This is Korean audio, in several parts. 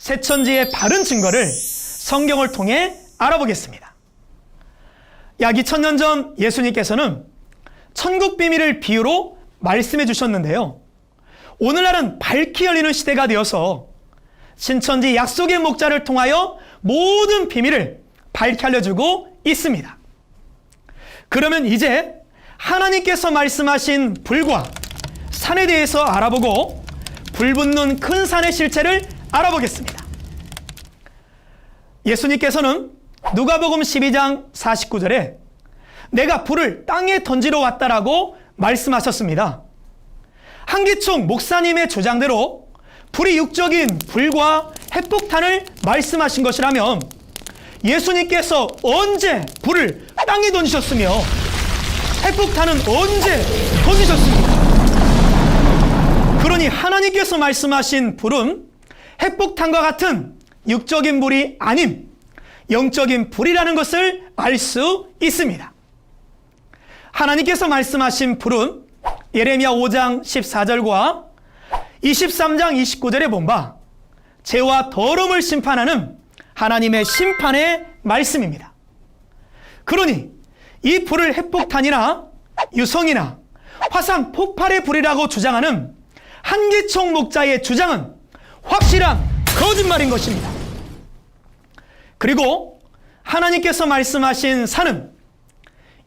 새천지의 바른 증거를 성경을 통해 알아보겠습니다. 약 2000년 전 예수님께서는 천국 비밀을 비유로 말씀해 주셨는데요. 오늘날은 밝히 열리는 시대가 되어서 신천지 약속의 목자를 통하여 모든 비밀을 밝히 알려주고 있습니다. 그러면 이제 하나님께서 말씀하신 불과 산에 대해서 알아보고 불 붙는 큰 산의 실체를 알아보겠습니다. 예수님께서는 누가복음 12장 49절에 내가 불을 땅에 던지러 왔다라고 말씀하셨습니다. 한기총 목사님의 주장대로 불이 육적인 불과 핵폭탄을 말씀하신 것이라면 예수님께서 언제 불을 땅에 던지셨으며 핵폭탄은 언제 던지셨습니까? 그러니 하나님께서 말씀하신 불은 핵폭탄과 같은 육적인 불이 아닌 영적인 불이라는 것을 알 수 있습니다. 하나님께서 말씀하신 불은 예레미야 5장 14절과 23장 29절에 본 바 죄와 더러움을 심판하는 하나님의 심판의 말씀입니다. 그러니 이 불을 핵폭탄이나 유성이나 화산 폭발의 불이라고 주장하는 한기총 목자의 주장은 확실한 거짓말인 것입니다. 그리고 하나님께서 말씀하신 산은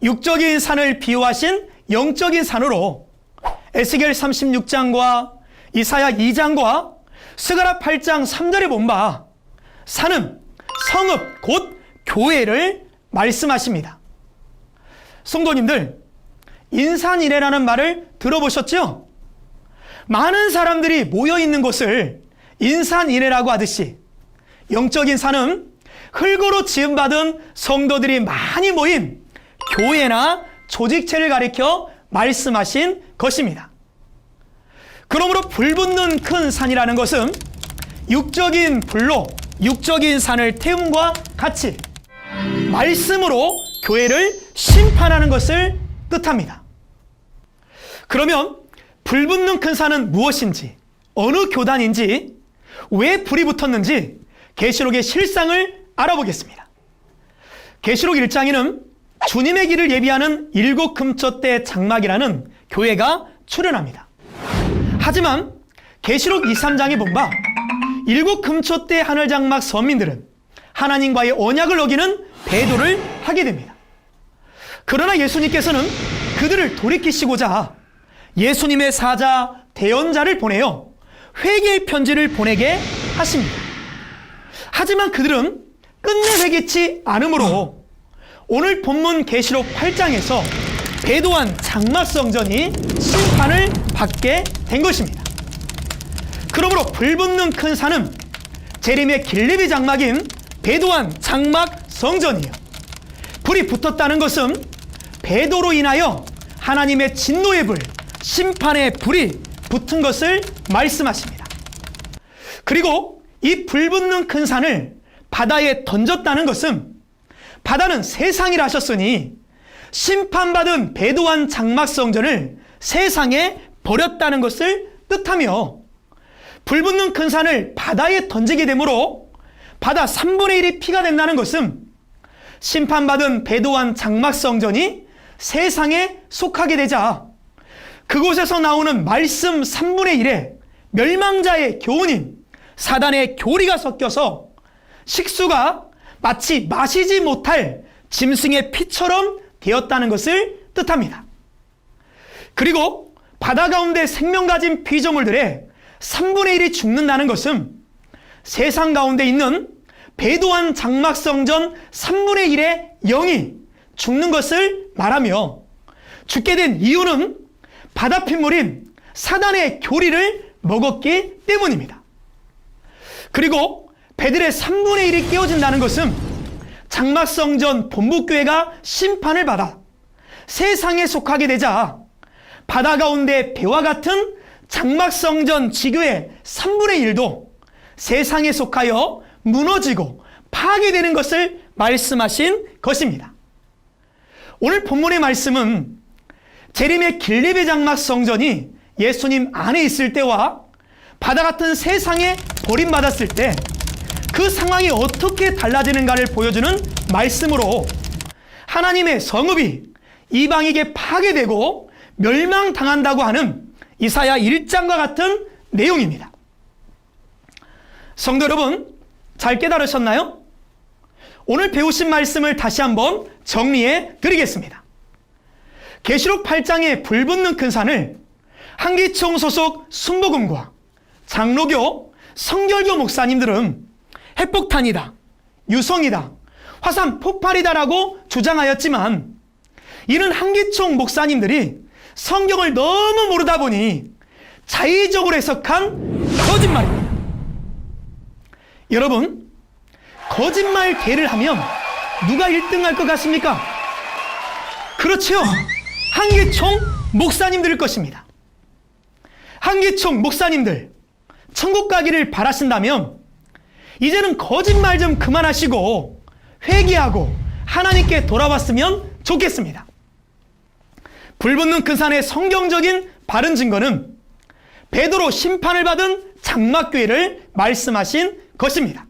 육적인 산을 비유하신 영적인 산으로 에스겔 36장과 이사야 2장과 스가랴 8장 3절에 본 바 산은 성읍 곧 교회를 말씀하십니다. 성도님들, 인산이래라는 말을 들어보셨죠? 많은 사람들이 모여있는 곳을 인산이래라고 하듯이 영적인 산은 흙으로 지음받은 성도들이 많이 모인 교회나 조직체를 가리켜 말씀하신 것입니다. 그러므로 불 붙는 큰 산이라는 것은 육적인 불로 육적인 산을 태움과 같이 말씀으로 교회를 심판하는 것을 뜻합니다. 그러면 불 붙는 큰 산은 무엇인지, 어느 교단인지, 왜 불이 붙었는지 계시록의 실상을 알아보겠습니다. 계시록 1장에는 주님의 길을 예비하는 일곱 금초대 장막이라는 교회가 출현합니다. 하지만 계시록 2, 3장에 본 바 일곱 금초대 하늘장막 서민들은 하나님과의 언약을 어기는 배도를 하게 됩니다. 그러나 예수님께서는 그들을 돌이키시고자 예수님의 사자 대언자를 보내어 회개의 편지를 보내게 하십니다. 하지만 그들은 끝내 회개치 않으므로 오늘 본문 계시록 8장에서 배도한 장막성전이 심판을 받게 된 것입니다. 그러므로 불붙는 큰 산은 재림의 길리비 장막인 배도한 장막성전이에요. 불이 붙었다는 것은 배도로 인하여 하나님의 진노의 불, 심판의 불이 붙은 것을 말씀하십니다. 그리고 이 불붙는 큰 산을 바다에 던졌다는 것은 바다는 세상이라 하셨으니 심판받은 배도한 장막성전을 세상에 버렸다는 것을 뜻하며 불붙는 큰 산을 바다에 던지게 되므로 바다 3분의 1이 피가 된다는 것은 심판받은 배도한 장막성전이 세상에 속하게 되자 그곳에서 나오는 말씀 3분의 1에 멸망자의 교훈인 사단의 교리가 섞여서 식수가 마치 마시지 못할 짐승의 피처럼 되었다는 것을 뜻합니다. 그리고 바다 가운데 생명 가진 피조물들의 3분의 1이 죽는다는 것은 세상 가운데 있는 배도한 장막성전 3분의 1의 영이 죽는 것을 말하며 죽게 된 이유는 바다 핏물인 사단의 교리를 먹었기 때문입니다. 그리고 배들의 3분의 1이 깨어진다는 것은 장막성전 본부교회가 심판을 받아 세상에 속하게 되자 바다 가운데 배와 같은 장막성전 지교의 3분의 1도 세상에 속하여 무너지고 파괴되는 것을 말씀하신 것입니다. 오늘 본문의 말씀은 재림의 길리비 장막성전이 예수님 안에 있을 때와 바다 같은 세상에 버림받았을 때 그 상황이 어떻게 달라지는가를 보여주는 말씀으로 하나님의 성읍이 이방에게 파괴되고 멸망당한다고 하는 이사야 1장과 같은 내용입니다. 성도 여러분, 잘 깨달으셨나요? 오늘 배우신 말씀을 다시 한번 정리해 드리겠습니다. 계시록 8장의 불붙는 큰 산을 한기총 소속 순복음과 장로교, 성결교 목사님들은 핵폭탄이다, 유성이다, 화산 폭발이다라고 주장하였지만 이는 한기총 목사님들이 성경을 너무 모르다 보니 자의적으로 해석한 거짓말입니다. 여러분, 거짓말 대를 하면 누가 1등 할 것 같습니까? 그렇죠. 한기총 목사님들일 것입니다. 한기총 목사님들, 천국 가기를 바라신다면 이제는 거짓말 좀 그만하시고 회개하고 하나님께 돌아왔으면 좋겠습니다. 불붙는 그 산의 성경적인 바른 증거는 베드로 심판을 받은 장막교회를 말씀하신 것입니다.